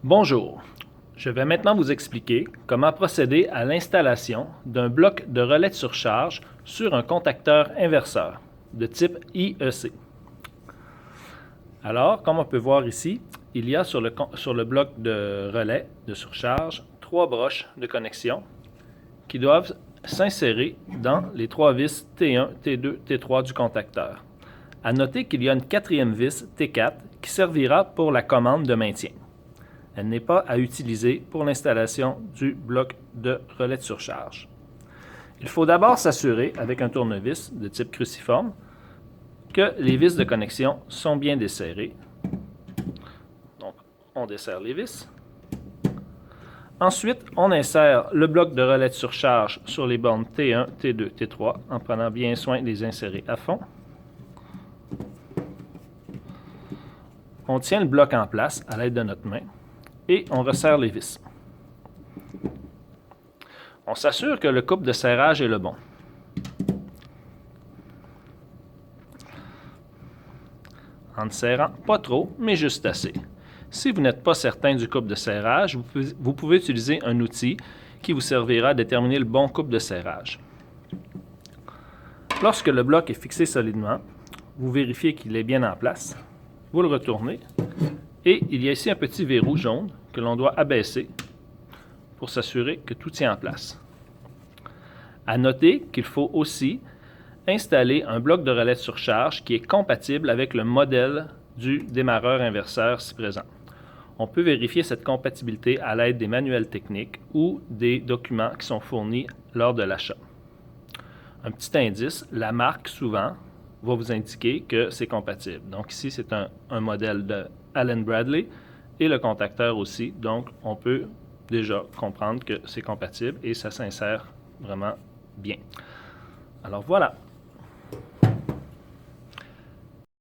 Bonjour, je vais maintenant vous expliquer comment procéder à l'installation d'un bloc de relais de surcharge sur un contacteur inverseur de type IEC. Alors, comme on peut voir ici, il y a sur le bloc de relais de surcharge 3 broches de connexion qui doivent s'insérer dans les 3 vis T1, T2, T3 du contacteur. À noter qu'il y a une 4e vis T4 qui servira pour la commande de maintien. Elle n'est pas à utiliser pour l'installation du bloc de relais de surcharge. Il faut d'abord s'assurer, avec un tournevis de type cruciforme, que les vis de connexion sont bien desserrées. Donc, on desserre les vis. Ensuite, on insère le bloc de relais de surcharge sur les bornes T1, T2, T3 en prenant bien soin de les insérer à fond. On tient le bloc en place à l'aide de notre main et on resserre les vis. On s'assure que le couple de serrage est le bon. En ne serrant pas trop, mais juste assez. Si vous n'êtes pas certain du couple de serrage, vous pouvez utiliser un outil qui vous servira à déterminer le bon couple de serrage. Lorsque le bloc est fixé solidement, vous vérifiez qu'il est bien en place. Vous le retournez et il y a ici un petit verrou jaune que l'on doit abaisser pour s'assurer que tout tient en place. À noter qu'il faut aussi installer un bloc de relais de surcharge qui est compatible avec le modèle du démarreur inverseur ci présent. On peut vérifier cette compatibilité à l'aide des manuels techniques ou des documents qui sont fournis lors de l'achat. Un petit indice, la marque souvent va vous indiquer que c'est compatible. Donc ici, c'est un modèle de Allen Bradley et le contacteur aussi. Donc, on peut déjà comprendre que c'est compatible et ça s'insère vraiment bien. Alors voilà.